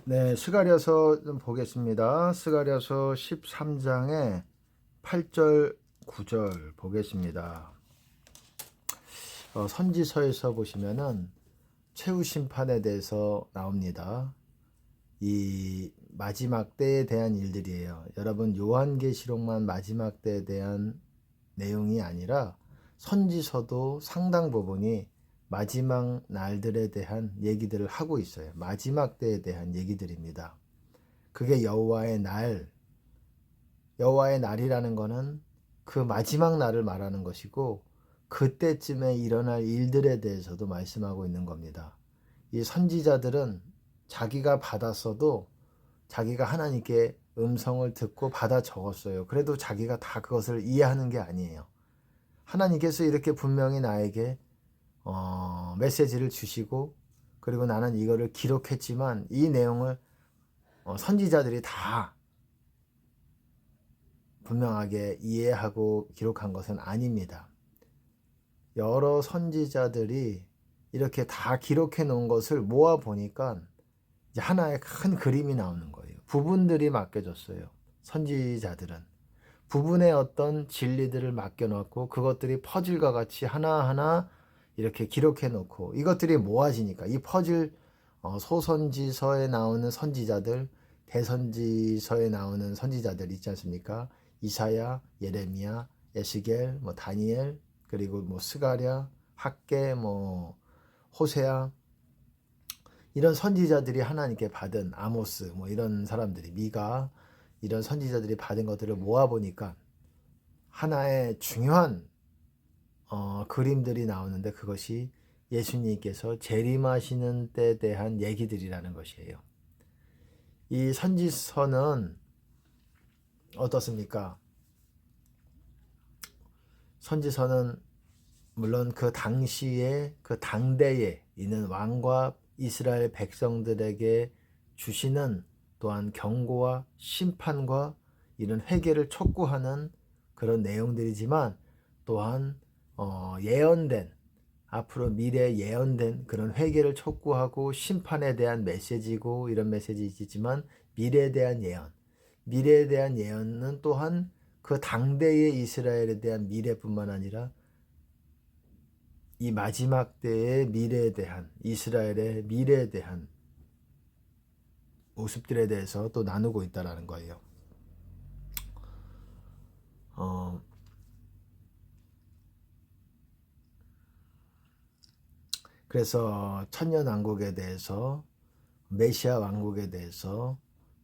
네, 스가랴서 좀 보겠습니다. 스가랴서 13장에 8절, 9절 보겠습니다. 선지서에서 보시면은 최후 심판에 대해서 나옵니다. 이 마지막 때에 대한 일들이에요. 여러분, 요한계시록만 마지막 때에 대한 내용이 아니라 선지서도 상당 부분이 마지막 날들에 대한 얘기들을 하고 있어요. 마지막 때에 대한 얘기들입니다. 그게 여호와의 날이라는 거는 그 마지막 날을 말하는 것이고, 그때쯤에 일어날 일들에 대해서도 말씀하고 있는 겁니다. 이 선지자들은 자기가 받았어도 자기가 하나님께 음성을 듣고 받아 적었어요. 그래도 자기가 다 그것을 이해하는 게 아니에요. 하나님께서 이렇게 분명히 나에게 메시지를 주시고, 그리고 나는 이거를 기록했지만 이 내용을 선지자들이 다 분명하게 이해하고 기록한 것은 아닙니다. 여러 선지자들이 이렇게 다 기록해 놓은 것을 모아 보니까 이제 하나의 큰 그림이 나오는 거예요. 부분들이 맡겨졌어요. 선지자들은 부분의 어떤 진리들을 맡겨놓고 그것들이 퍼즐과 같이 하나하나 이렇게 기록해 놓고, 이것들이 모아지니까 이 퍼즐, 소선지서에 나오는 선지자들, 대선지서에 나오는 선지자들 있지 않습니까? 이사야, 예레미야, 에스겔, 다니엘, 그리고 스가랴, 학개, 호세아, 이런 선지자들이 하나님께 받은, 아모스, 이런 사람들이, 미가, 이런 선지자들이 받은 것들을 모아보니까 하나의 중요한 그림들이 나오는데, 그것이 예수님께서 재림하시는 때에 대한 얘기들이라는 것이에요. 이 선지서는 어떻습니까? 선지서는 물론 그 당시에, 그 당대에 있는 왕과 이스라엘 백성들에게 주시는 또한 경고와 심판과 이런 회개를 촉구하는 그런 내용들이지만, 또한 예언된, 앞으로 미래에 예언된 그런 회개를 촉구하고 심판에 대한 메시지고, 이런 메시지이지만 미래에 대한 예언은 또한 그 당대의 이스라엘에 대한 미래뿐만 아니라 이 마지막 때의 미래에 대한, 이스라엘의 미래에 대한 모습들에 대해서 또 나누고 있다는 거예요. 그래서 천년왕국에 대해서, 메시아 왕국에 대해서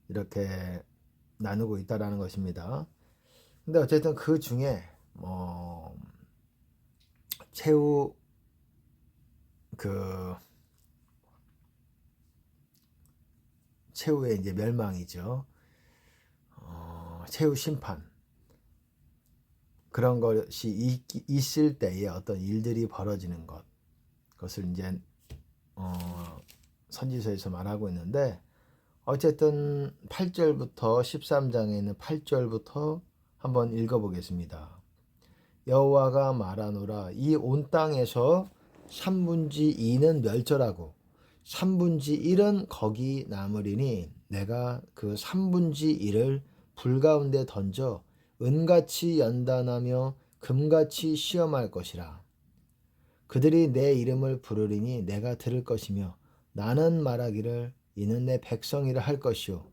이렇게 나누고 있다는 것입니다. 근데 어쨌든 그 중에 최후 최후의 이제 멸망이죠. 최후 심판, 그런 것이 있을 때에 어떤 일들이 벌어지는 그것을 이제 선지서에서 말하고 있는데, 어쨌든 8절부터 13장에 있는 8절부터 한번 읽어보겠습니다. 여호와가 말하노라, 이 온 땅에서 3분의 2는 멸절하고 3분의 1은 거기 남으리니 내가 그 3분의 1을 불 가운데 던져 은같이 연단하며 금같이 시험할 것이라. 그들이 내 이름을 부르리니 내가 들을 것이며 나는 말하기를 이는 내 백성이라 할 것이요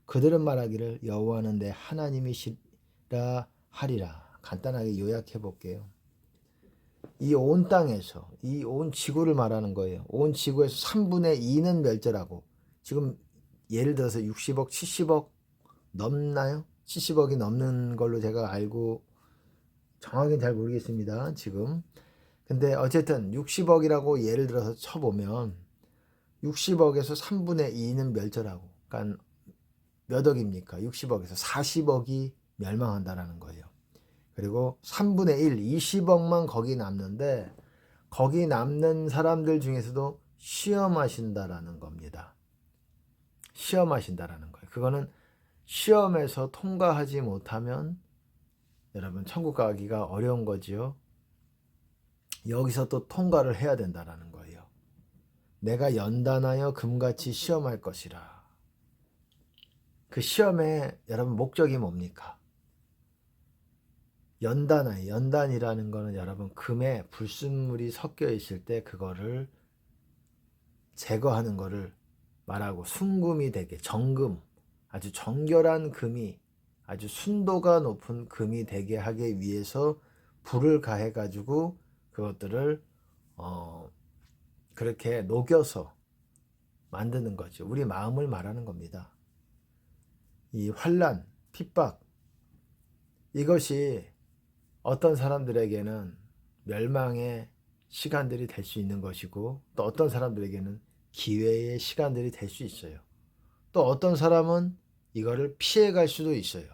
그들은 말하기를 여호와는 내 하나님이시라 하리라. 간단하게 요약해 볼게요. 이 온 땅에서, 이 온 지구를 말하는 거예요. 온 지구에서 3분의 2는 멸절하고, 지금 예를 들어서 60억, 70억 넘나요? 70억이 넘는 걸로 제가 알고, 정확히는 잘 모르겠습니다, 지금. 근데 어쨌든 60억이라고 예를 들어서 쳐보면 60억에서 3분의 2는 멸절하고, 그러니까 몇 억입니까? 60억에서 40억이 멸망한다라는 거예요. 그리고 3분의 1, 20억만 거기 남는데, 거기 남는 사람들 중에서도 시험하신다라는 겁니다. 시험하신다라는 거예요. 그거는 시험에서 통과하지 못하면 여러분 천국 가기가 어려운 거지요. 여기서 또 통과를 해야 된다라는 거예요. 내가 연단하여 금같이 시험할 것이라. 그 시험의 여러분 목적이 뭡니까? 연단이에요. 연단이라는 거는 여러분 금에 불순물이 섞여 있을 때 그거를 제거하는 거를 말하고, 순금이 되게, 정금, 아주 정결한 금이, 아주 순도가 높은 금이 되게 하기 위해서 불을 가해 가지고 그것들을 그렇게 녹여서 만드는 거죠. 우리 마음을 말하는 겁니다. 이 환난, 핍박, 이것이 어떤 사람들에게는 멸망의 시간들이 될 수 있는 것이고, 또 어떤 사람들에게는 기회의 시간들이 될 수 있어요. 또 어떤 사람은 이거를 피해갈 수도 있어요.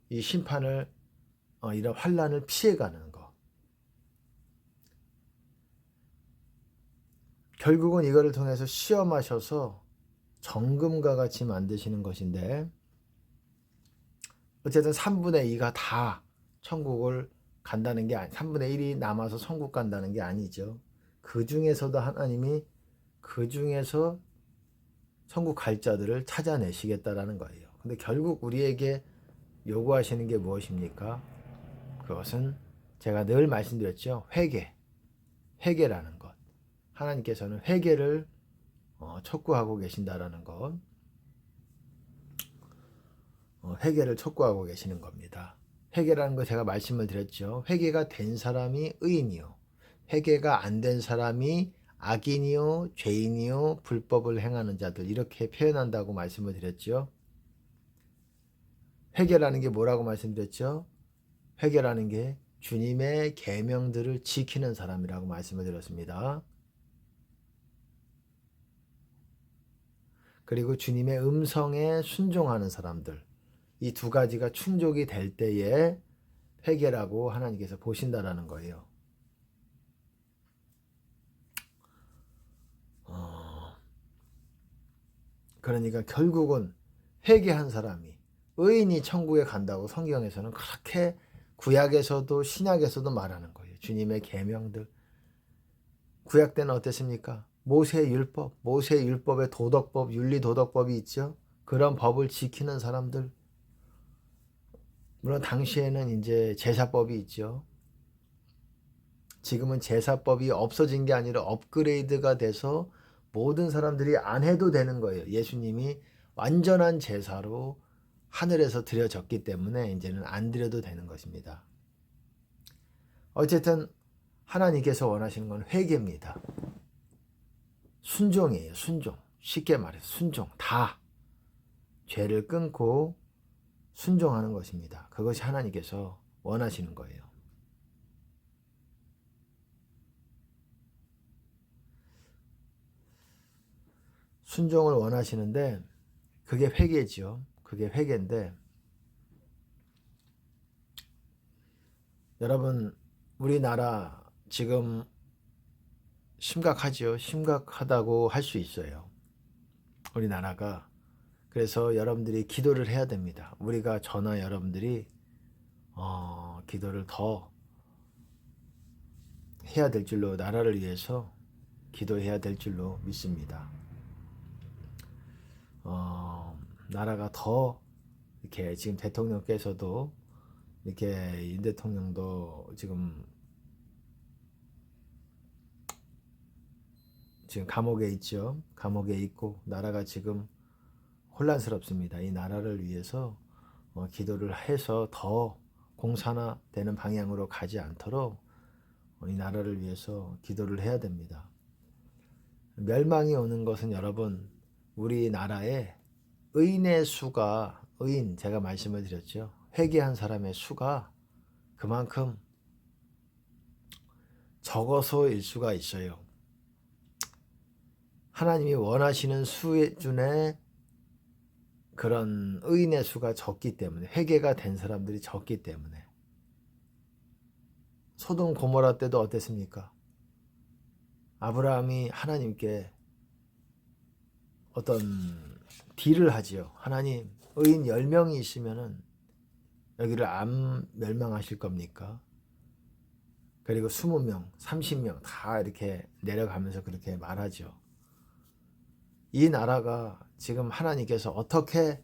이 심판을, 이런 환난을 피해가는 거. 결국은 이거를 통해서 시험하셔서 정금과 같이 만드시는 것인데, 어쨌든 3분의 2가 다 천국을 간다는 게 3분의 1이 남아서 천국 간다는 게 아니죠. 그 중에서도 하나님이 그 중에서 천국 갈 자들을 찾아내시겠다라는 거예요. 근데 결국 우리에게 요구하시는 게 무엇입니까? 그것은 제가 늘 말씀드렸죠. 회개라는 것. 하나님께서는 회개를 촉구하고 계신다라는 것. 회개를 촉구하고 계시는 겁니다. 회개라는 거 제가 말씀을 드렸죠. 회개가 된 사람이 의인이요, 회개가 안 된 사람이 악인이요, 죄인이요, 불법을 행하는 자들, 이렇게 표현한다고 말씀을 드렸죠. 회개라는 게 뭐라고 말씀드렸죠? 회개라는 게 주님의 계명들을 지키는 사람이라고 말씀을 드렸습니다. 그리고 주님의 음성에 순종하는 사람들, 이 두 가지가 충족이 될 때에 회개라고 하나님께서 보신다라는 거예요. 그러니까 결국은 회개한 사람이, 의인이 천국에 간다고 성경에서는 그렇게 구약에서도 신약에서도 말하는 거예요. 주님의 계명들. 구약 때는 어땠습니까? 모세의 율법, 모세의 율법에 도덕법, 윤리도덕법이 있죠. 그런 법을 지키는 사람들. 물론 당시에는 이제 제사법이 있죠. 지금은 제사법이 없어진 게 아니라 업그레이드가 돼서 모든 사람들이 안 해도 되는 거예요. 예수님이 완전한 제사로 하늘에서 드려졌기 때문에 이제는 안 드려도 되는 것입니다. 어쨌든 하나님께서 원하시는 건 회개입니다. 순종이에요. 순종. 쉽게 말해서 순종. 다 죄를 끊고 순종하는 것입니다. 그것이 하나님께서 원하시는 거예요. 순종을 원하시는데 그게 회개죠. 그게 회개인데, 여러분 우리나라 지금 심각하죠. 심각하다고 할 수 있어요. 우리나라가. 그래서 여러분들이 기도를 해야 됩니다. 우리가 저나 여러분들이 기도를 더 해야 될 줄로, 나라를 위해서 기도해야 될 줄로 믿습니다. 나라가 더 이렇게, 지금 대통령께서도 이렇게, 윤 대통령도 지금 감옥에 있죠. 감옥에 있고 나라가 지금 혼란스럽습니다. 이 나라를 위해서 기도를 해서 더 공산화되는 방향으로 가지 않도록 이 나라를 위해서 기도를 해야 됩니다. 멸망이 오는 것은 여러분, 우리나라의 의인의 수가, 제가 말씀을 드렸죠. 회개한 사람의 수가 그만큼 적어서일 수가 있어요. 하나님이 원하시는 수 중에 그런 의인의 수가 적기 때문에, 회개가 된 사람들이 적기 때문에. 소돔 고모라 때도 어땠습니까? 아브라함이 하나님께 어떤 딜을 하지요. 하나님, 의인 10명이 있으면은 여기를 안 멸망하실 겁니까? 그리고 20명, 30명 다 이렇게 내려가면서 그렇게 말하죠. 이 나라가 지금 하나님께서 어떻게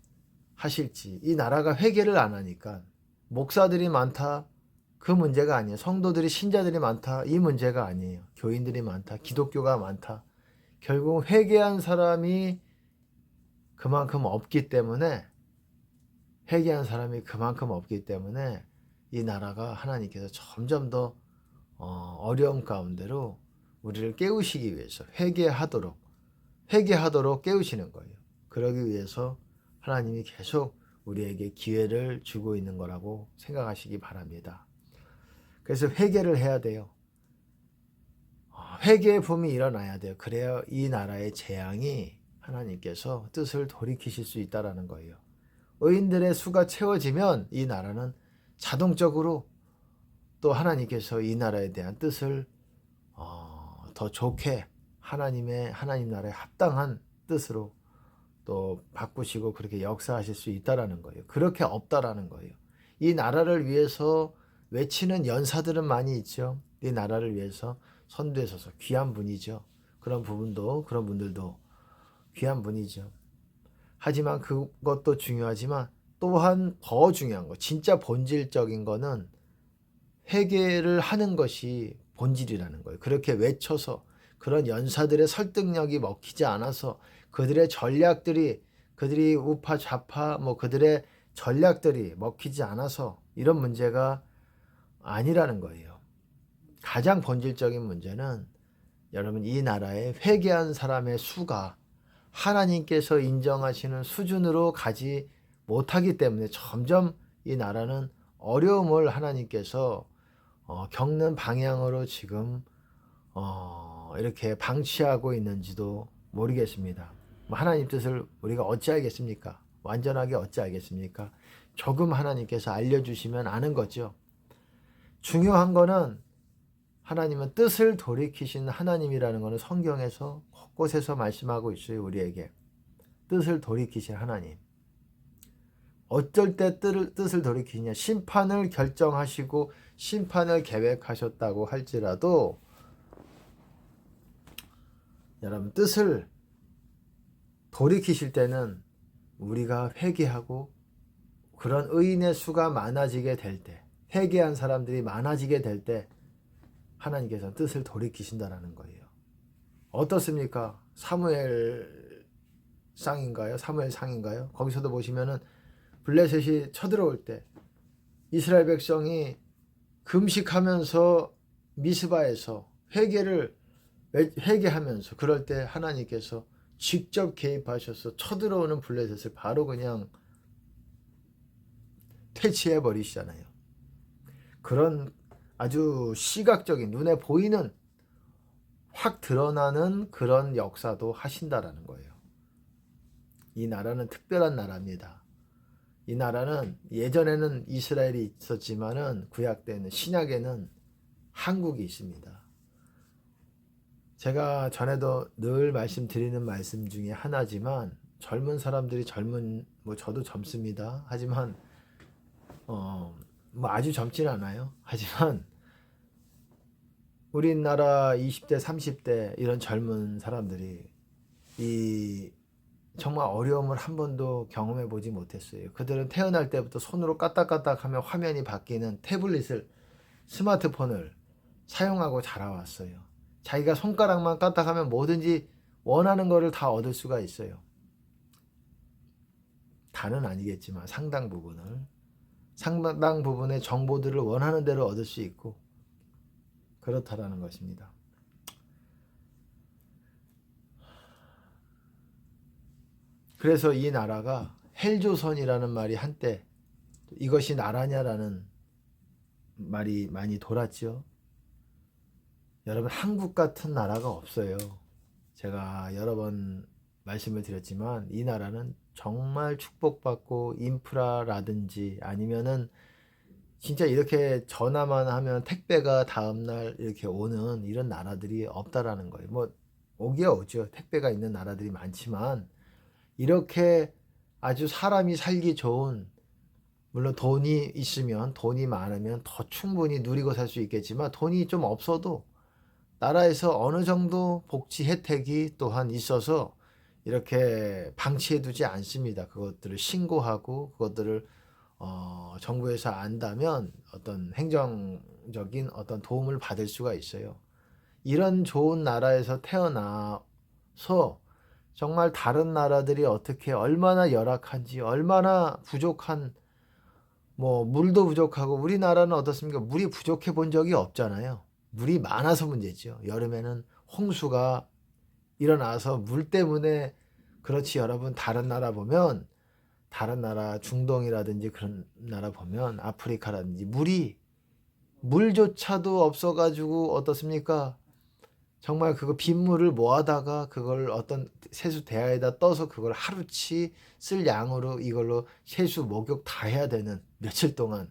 하실지. 이 나라가 회개를 안 하니까 목사들이 많다 그 문제가 아니에요. 성도들이 신자들이 많다 이 문제가 아니에요. 교인들이 많다 기독교가 많다. 결국 회개한 사람이 그만큼 없기 때문에 이 나라가 하나님께서 점점 더 어려움 가운데로 우리를 깨우시기 위해서 회개하도록 깨우시는 거예요. 그러기 위해서 하나님이 계속 우리에게 기회를 주고 있는 거라고 생각하시기 바랍니다. 그래서 회개를 해야 돼요. 회개의 붐이 일어나야 돼요. 그래야 이 나라의 재앙이 하나님께서 뜻을 돌이키실 수 있다는 거예요. 의인들의 수가 채워지면 이 나라는 자동적으로 또 하나님께서 이 나라에 대한 뜻을 더 좋게 하나님 나라에 합당한 뜻으로 또 바꾸시고 그렇게 역사하실 수 있다라는 거예요. 그렇게 없다라는 거예요. 이 나라를 위해서 외치는 연사들은 많이 있죠. 이 나라를 위해서 선두에 서서 귀한 분이죠. 그런 분들도 귀한 분이죠. 하지만 그것도 중요하지만 또한 더 중요한 거, 진짜 본질적인 거는 회개를 하는 것이 본질이라는 거예요. 그렇게 외쳐서 그런 연사들의 설득력이 먹히지 않아서 그들의 전략들이 그들이 우파 좌파 그들의 전략들이 먹히지 않아서 이런 문제가 아니라는 거예요. 가장 본질적인 문제는 여러분 이 나라에 회개한 사람의 수가 하나님께서 인정하시는 수준으로 가지 못하기 때문에 점점 이 나라는 어려움을 하나님께서 겪는 방향으로 지금 이렇게 방치하고 있는지도 모르겠습니다. 하나님 뜻을 우리가 어찌 알겠습니까? 완전하게 어찌 알겠습니까? 조금 하나님께서 알려주시면 아는 거죠. 중요한 거는 하나님은 뜻을 돌이키신 하나님이라는 것은 성경에서 곳곳에서 말씀하고 있어요. 우리에게 뜻을 돌이키신 하나님. 어쩔 때 뜻을 돌이키냐? 심판을 결정하시고 심판을 계획하셨다고 할지라도 여러분 뜻을 돌이키실 때는 우리가 회개하고 그런 의인의 수가 많아지게 될 때, 회개한 사람들이 많아지게 될 때 하나님께서 뜻을 돌이키신다는 거예요. 어떻습니까? 사무엘 상인가요? 거기서도 보시면은 블레셋이 쳐들어올 때 이스라엘 백성이 금식하면서 미스바에서 회개하면서 그럴 때 하나님께서 직접 개입하셔서 쳐들어오는 블레셋을 바로 그냥 퇴치해 버리시잖아요. 그런 아주 시각적인 눈에 보이는 확 드러나는 그런 역사도 하신다라는 거예요. 이 나라는 특별한 나라입니다. 이 나라는 예전에는 이스라엘이 있었지만은 구약 때는 신약에는 한국이 있습니다. 제가 전에도 늘 말씀드리는 말씀 중에 하나지만 젊은 사람들이 저도 젊습니다. 하지만 아주 젊지는 않아요. 하지만 우리나라 20대 30대 이런 젊은 사람들이 이 정말 어려움을 한 번도 경험해 보지 못했어요. 그들은 태어날 때부터 손으로 까딱까딱하면 화면이 바뀌는 스마트폰을 사용하고 자라왔어요. 자기가 손가락만 까딱하면 뭐든지 원하는 거를 다 얻을 수가 있어요. 다는 아니겠지만 상당 부분의 정보들을 원하는 대로 얻을 수 있고 그렇다라는 것입니다. 그래서 이 나라가 헬조선이라는 말이 한때 이것이 나라냐라는 말이 많이 돌았죠. 여러분 한국 같은 나라가 없어요. 제가 여러 번 말씀을 드렸지만 이 나라는 정말 축복받고 인프라라든지 아니면은 진짜 이렇게 전화만 하면 택배가 다음날 이렇게 오는 이런 나라들이 없다라는 거예요. 오기야 오죠. 택배가 있는 나라들이 많지만 이렇게 아주 사람이 살기 좋은, 물론 돈이 있으면 돈이 많으면 더 충분히 누리고 살 수 있겠지만 돈이 좀 없어도 나라에서 어느 정도 복지 혜택이 또한 있어서 이렇게 방치해 두지 않습니다. 그것들을 신고하고 그것들을 정부에서 안다면 어떤 행정적인 어떤 도움을 받을 수가 있어요. 이런 좋은 나라에서 태어나서 정말 다른 나라들이 어떻게 얼마나 열악한지, 얼마나 부족한, 물도 부족하고, 우리나라는 어떻습니까? 물이 부족해 본 적이 없잖아요. 물이 많아서 문제죠. 여름에는 홍수가 일어나서 물 때문에. 그렇지, 여러분, 다른 나라 보면, 다른 나라 중동이라든지 그런 나라 보면, 아프리카라든지 물조차도 없어가지고 어떻습니까? 정말 그거 빗물을 모아다가 그걸 어떤 세수 대야에다 떠서 그걸 하루치 쓸 양으로 이걸로 세수 목욕 다 해야 되는, 며칠 동안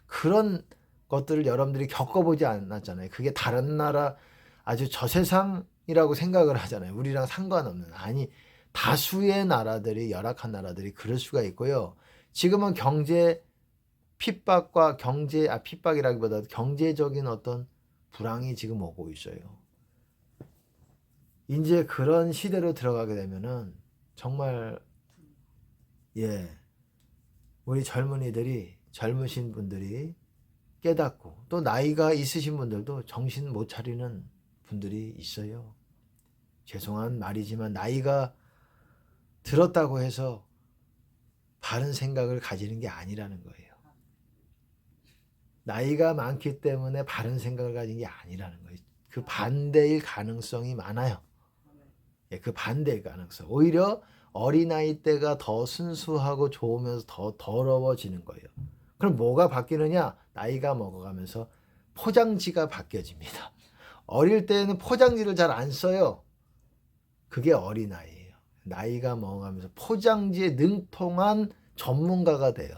그런 것들을 여러분들이 겪어보지 않았잖아요. 그게 다른 나라 아주 저세상이라고 생각을 하잖아요. 우리랑 상관없는. 아니, 다수의 나라들이, 열악한 나라들이 그럴 수가 있고요. 지금은 경제 핍박과 핍박이라기보다 경제적인 어떤 불황이 지금 오고 있어요. 이제 그런 시대로 들어가게 되면은 정말, 우리 젊으신 분들이 깨닫고, 또 나이가 있으신 분들도 정신 못 차리는 분들이 있어요. 죄송한 말이지만 나이가 들었다고 해서 바른 생각을 가지는 게 아니라는 거예요. 나이가 많기 때문에 바른 생각을 가진 게 아니라는 거예요. 그 반대일 가능성이 많아요. 그 반대의 가능성. 오히려 어린아이 때가 더 순수하고 좋으면서 더 더러워지는 거예요. 그럼 뭐가 바뀌느냐? 나이가 먹어가면서 포장지가 바뀌어집니다. 어릴 때는 포장지를 잘 안 써요. 그게 어린아이예요. 나이가 먹어가면서 포장지에 능통한 전문가가 돼요.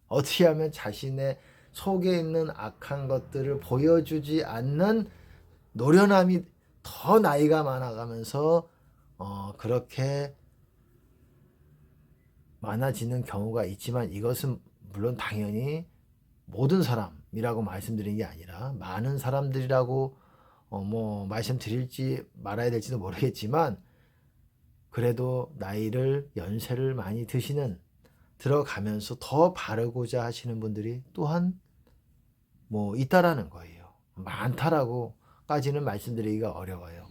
어떻게 하면 자신의 속에 있는 악한 것들을 보여주지 않는 노련함이 더 나이가 많아가면서 그렇게 많아지는 경우가 있지만, 이것은 물론 당연히 모든 사람이라고 말씀드린 게 아니라 많은 사람들이라고 말씀드릴지 말아야 될지도 모르겠지만, 그래도 연세를 많이 들어가면서 더 바르고자 하시는 분들이 또한 있다라는 거예요. 많다라고까지는 말씀드리기가 어려워요.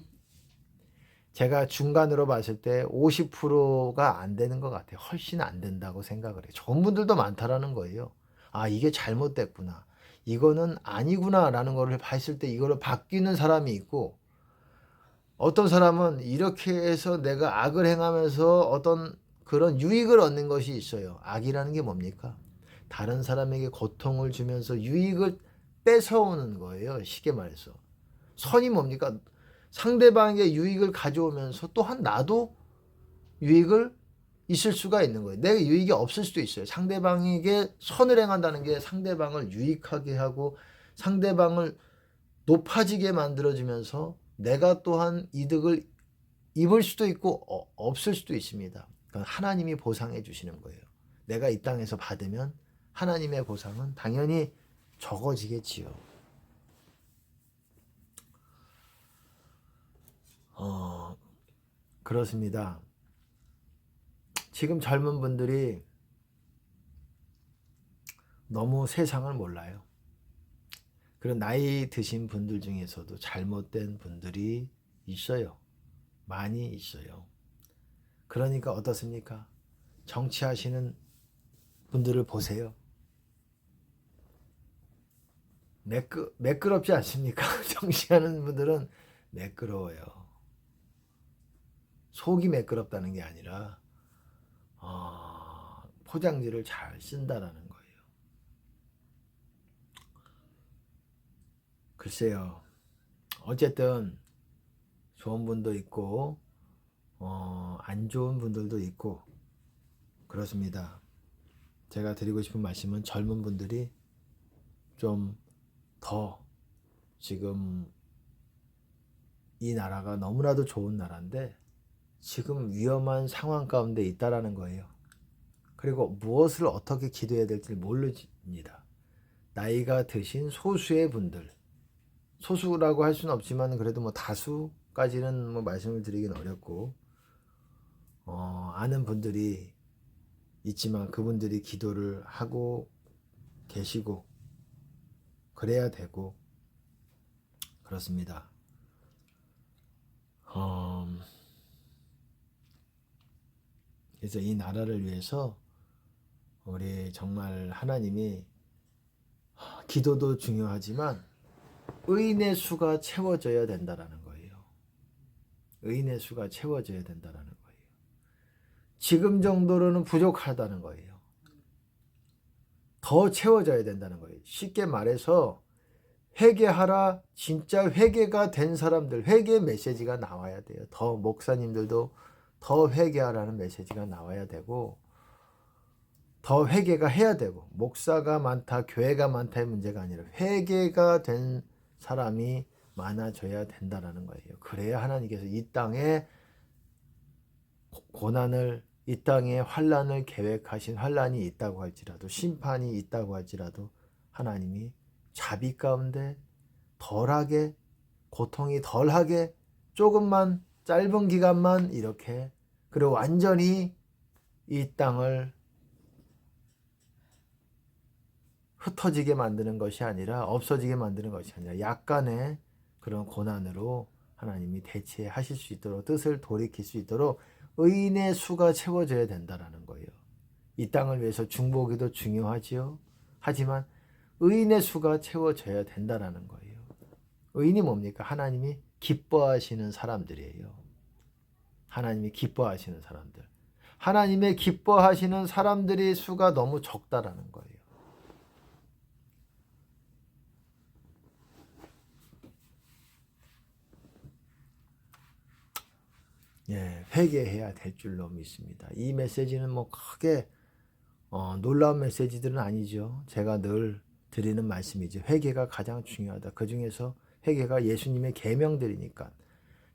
제가 중간으로 봤을 때 50%가 안 되는 것 같아요. 훨씬 안 된다고 생각을 해요. 좋은 분들도 많다라는 거예요. 아, 이게 잘못됐구나, 이거는 아니구나 라는 거를 봤을 때 이거를 바뀌는 사람이 있고, 어떤 사람은 이렇게 해서 내가 악을 행하면서 어떤 그런 유익을 얻는 것이 있어요. 악이라는 게 뭡니까? 다른 사람에게 고통을 주면서 유익을 뺏어오는 거예요. 쉽게 말해서. 선이 뭡니까? 상대방에게 유익을 가져오면서 또한 나도 유익을 있을 수가 있는 거예요. 내 유익이 없을 수도 있어요. 상대방에게 선을 행한다는 게 상대방을 유익하게 하고 상대방을 높아지게 만들어주면서 내가 또한 이득을 입을 수도 있고 없을 수도 있습니다. 그건 하나님이 보상해 주시는 거예요. 내가 이 땅에서 받으면 하나님의 보상은 당연히 적어지겠지요. 그렇습니다. 지금 젊은 분들이 너무 세상을 몰라요. 그런 나이 드신 분들 중에서도 잘못된 분들이 있어요. 많이 있어요. 그러니까 어떻습니까? 정치하시는 분들을 보세요. 매끄럽지 않습니까? 정치하는 분들은 매끄러워요. 속이 매끄럽다는 게 아니라 포장지를 잘 쓴다라는 거예요. 글쎄요. 어쨌든 좋은 분도 있고 안 좋은 분들도 있고 그렇습니다. 제가 드리고 싶은 말씀은 젊은 분들이 좀 더, 지금 이 나라가 너무나도 좋은 나라인데 지금 위험한 상황 가운데 있다라는 거예요. 그리고 무엇을 어떻게 기도해야 될지 모릅니다. 나이가 드신 소수의 분들, 소수라고 할 수는 없지만 그래도 다수까지는 말씀을 드리긴 어렵고, 아는 분들이 있지만 그분들이 기도를 하고 계시고 그래야 되고 그렇습니다. 그래서 이 나라를 위해서 우리 정말 하나님이 기도도 중요하지만 의인의 수가 채워져야 된다라는 거예요. 의인의 수가 채워져야 된다라는 거예요. 지금 정도로는 부족하다는 거예요. 더 채워져야 된다는 거예요. 쉽게 말해서 회개하라, 진짜 회개가 된 사람들, 회개 메시지가 나와야 돼요. 더 목사님들도 더 회개하라는 메시지가 나와야 되고 더 회개가 해야 되고, 목사가 많다, 교회가 많다의 문제가 아니라 회개가 된 사람이 많아져야 된다라는 거예요. 그래야 하나님께서 이 땅에 고난을, 이 땅에 환난을 계획하신, 환난이 있다고 할지라도, 심판이 있다고 할지라도 하나님이 자비 가운데 덜하게, 고통이 덜하게, 조금만 짧은 기간만 이렇게, 그리고 완전히 이 땅을 흩어지게 만드는 것이 아니라, 없어지게 만드는 것이 아니라 약간의 그런 고난으로 하나님이 대체하실 수 있도록, 뜻을 돌이킬 수 있도록 의인의 수가 채워져야 된다라는 거예요. 이 땅을 위해서 중보기도 중요하지요. 하지만 의인의 수가 채워져야 된다라는 거예요. 의인이 뭡니까? 하나님이 기뻐하시는 사람들이에요. 하나님이 기뻐하시는 사람들. 하나님의 기뻐하시는 사람들의 수가 너무 적다라는 거예요. 예, 회개해야 될 줄로 믿습니다. 이 메시지는 뭐 크게 놀라운 메시지들은 아니죠. 제가 늘 드리는 말씀이죠. 회개가 가장 중요하다. 그 중에서 회개가 예수님의 계명들이니까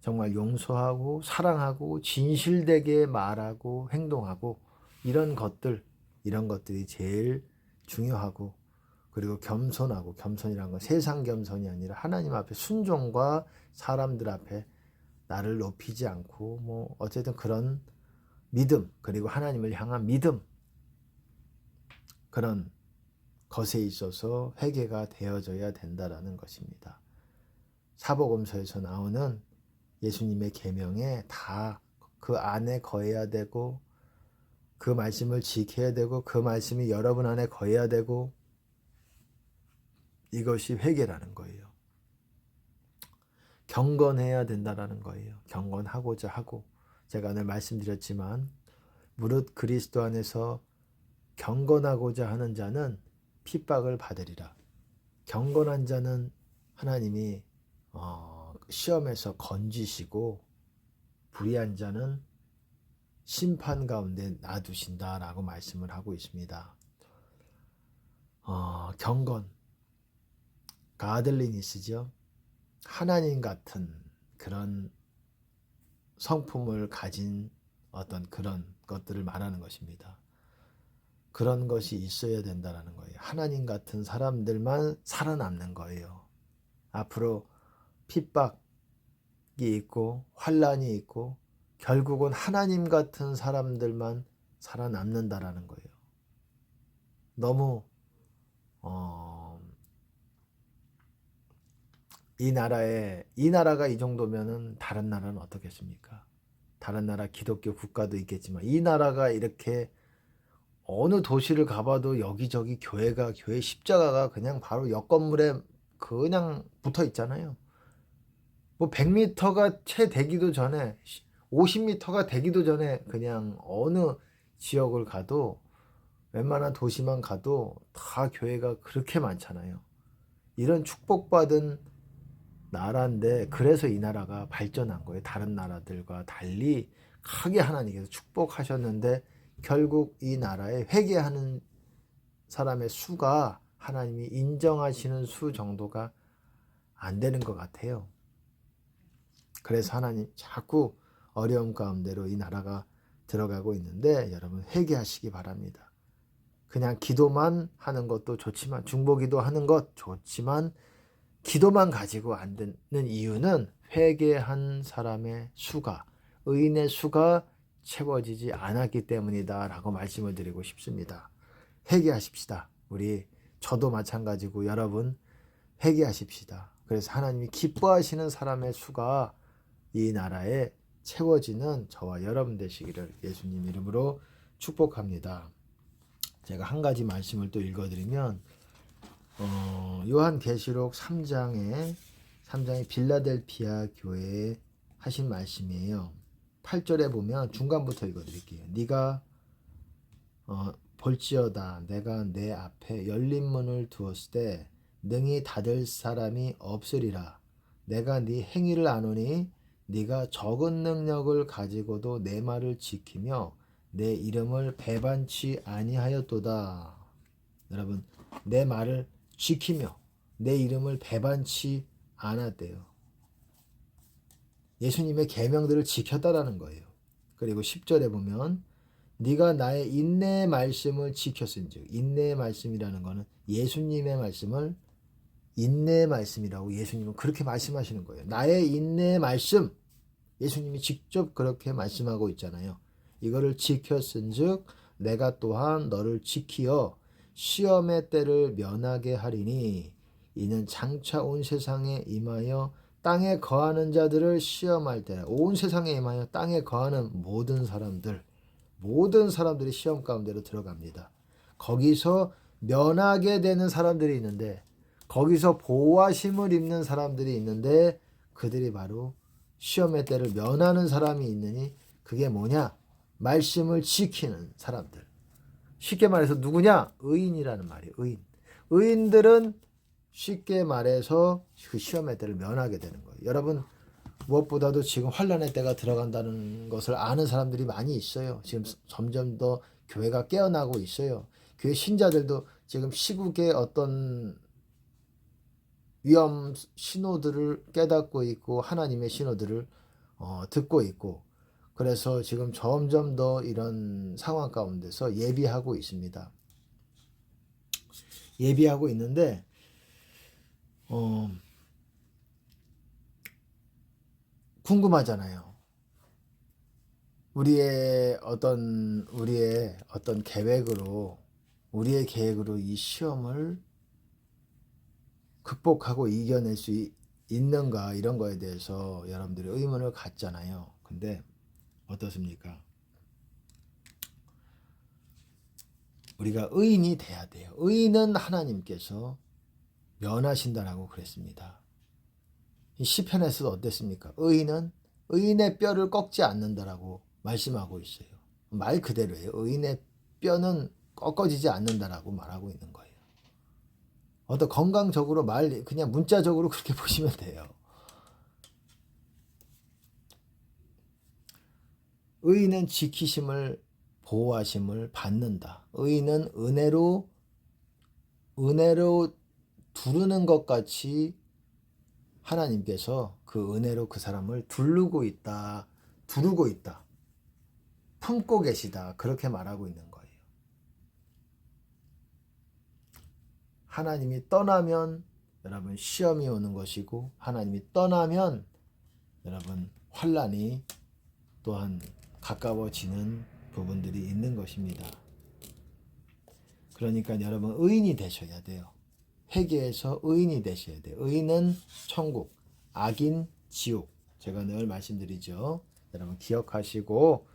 정말 용서하고 사랑하고 진실되게 말하고 행동하고 이런 것들이 제일 중요하고, 그리고 겸손하고, 겸손이란 건 세상 겸손이 아니라 하나님 앞에 순종과 사람들 앞에 나를 높이지 않고 뭐 어쨌든 그런 믿음, 그리고 하나님을 향한 믿음, 그런 것에 있어서 회개가 되어져야 된다라는 것입니다. 사복음서에서 나오는 예수님의 계명에 다 그 안에 거해야 되고, 그 말씀을 지켜야 되고, 그 말씀이 여러분 안에 거해야 되고, 이것이 회개라는 거예요. 경건해야 된다라는 거예요. 경건하고자 하고, 제가 늘 말씀드렸지만 무릇 그리스도 안에서 경건하고자 하는 자는 핍박을 받으리라. 경건한 자는 하나님이 시험에서 건지시고, 불의한 자는 심판 가운데 놔두신다라고 말씀을 하고 있습니다. 경건, 가들리니스죠. 하나님 같은 그런 성품을 가진 어떤 그런 것들을 말하는 것입니다. 그런 것이 있어야 된다는 거예요. 하나님 같은 사람들만 살아남는 거예요. 앞으로 핍박이 있고 환난이 있고 결국은 하나님 같은 사람들만 살아남는다라는 거예요. 너무 이 나라가 이 정도면은 다른 나라는 어떻겠습니까? 다른 나라 기독교 국가도 있겠지만 이 나라가 이렇게 어느 도시를 가봐도 여기저기 교회 십자가가 그냥 바로 옆 건물에 그냥 붙어 있잖아요. 뭐 100m가 채 되기도 전에, 50m가 되기도 전에 그냥 어느 지역을 가도, 웬만한 도시만 가도 다 교회가 그렇게 많잖아요. 이런 축복받은 나라인데, 그래서 이 나라가 발전한 거예요. 다른 나라들과 달리 크게 하나님께서 축복하셨는데 결국 이 나라에 회개하는 사람의 수가 하나님이 인정하시는 수 정도가 안 되는 것 같아요. 그래서 하나님 자꾸 어려움 가운데로 이 나라가 들어가고 있는데, 여러분 회개하시기 바랍니다. 그냥 기도만 하는 것도 좋지만, 중보기도 하는 것 좋지만, 기도만 가지고 안 되는 이유는 회개한 사람의 수가, 의인의 수가 채워지지 않았기 때문이다 라고 말씀을 드리고 싶습니다. 회개하십시다. 저도 마찬가지고 여러분 회개하십시다. 그래서 하나님이 기뻐하시는 사람의 수가 이 나라에 채워지는 저와 여러분 되시기를 예수님 이름으로 축복합니다. 제가 한 가지 말씀을 또 읽어드리면 요한계시록 3장에 빌라델피아 교회에 하신 말씀이에요. 8절에 보면 중간부터 읽어드릴게요. 네가 볼지어다 내가 내 앞에 열린 문을 두었을 때 능히 닫을 사람이 없으리라. 내가 네 행위를 아노니 네가 적은 능력을 가지고도 내 말을 지키며 내 이름을 배반치 아니하였도다. 여러분 내 말을 지키며 내 이름을 배반치 않았대요. 예수님의 계명들을 지켰다라는 거예요. 그리고 10절에 보면 네가 나의 인내의 말씀을 지켰은즉, 인내의 말씀이라는 것은 예수님의 말씀을 인내의 말씀이라고 예수님은 그렇게 말씀하시는 거예요. 나의 인내의 말씀, 예수님이 직접 그렇게 말씀하고 있잖아요. 이거를 지켰은즉 내가 또한 너를 지키어 시험의 때를 면하게 하리니 이는 장차 온 세상에 임하여 땅에 거하는 자들을 시험할 때라. 온 세상에 임하여 땅에 거하는 모든 사람들이 시험 가운데로 들어갑니다. 거기서 면하게 되는 사람들이 있는데, 거기서 보호하심을 입는 사람들이 있는데, 그들이 바로 시험의 때를 면하는 사람이 있느니 그게 뭐냐? 말씀을 지키는 사람들. 쉽게 말해서 누구냐? 의인이라는 말이에요. 의인들은 쉽게 말해서 그 시험의 때를 면하게 되는 거예요. 여러분 무엇보다도 지금 환난의 때가 들어간다는 것을 아는 사람들이 많이 있어요. 지금 점점 더 교회가 깨어나고 있어요. 교회 신자들도 지금 시국의 어떤 위험 신호들을 깨닫고 있고 하나님의 신호들을 듣고 있고, 그래서 지금 점점 더 이런 상황 가운데서 예비하고 있습니다. 예비하고 있는데 궁금하잖아요. 우리의 어떤 계획으로 이 시험을 극복하고 이겨낼 수 있는가, 이런 거에 대해서 여러분들이 의문을 갖잖아요. 근데 어떻습니까? 우리가 의인이 돼야 돼요. 의인은 하나님께서 면하신다라고 그랬습니다. 이 시편에서도 어땠습니까? 의인은 의인의 뼈를 꺾지 않는다라고 말씀하고 있어요. 말 그대로예요. 의인의 뼈는 꺾어지지 않는다라고 말하고 있는 거예요. 어떤 건강적으로 그냥 문자적으로 그렇게 보시면 돼요. 의인은 지키심을, 보호하심을 받는다. 의인은 은혜로 두르는 것 같이 하나님께서 그 은혜로 그 사람을 두르고 있다, 품고 계시다, 그렇게 말하고 있는 거예요. 하나님이 떠나면 여러분 시험이 오는 것이고, 하나님이 떠나면 여러분 환난이 또한 가까워지는 부분들이 있는 것입니다. 그러니까 여러분 의인이 되셔야 돼요. 회개해서 의인이 되셔야 돼요. 의인은 천국, 악인 지옥. 제가 늘 말씀드리죠. 여러분 기억하시고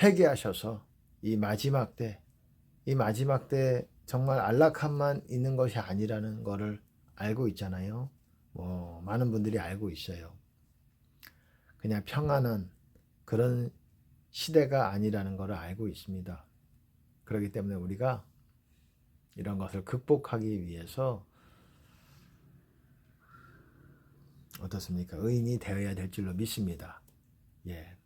회개하셔서 이 마지막 때 정말 안락함만 있는 것이 아니라는 것을 알고 있잖아요. 많은 분들이 알고 있어요. 그냥 평안한 그런 시대가 아니라는 것을 알고 있습니다. 그렇기 때문에 우리가 이런 것을 극복하기 위해서 어떻습니까? 의인이 되어야 될 줄로 믿습니다. 예.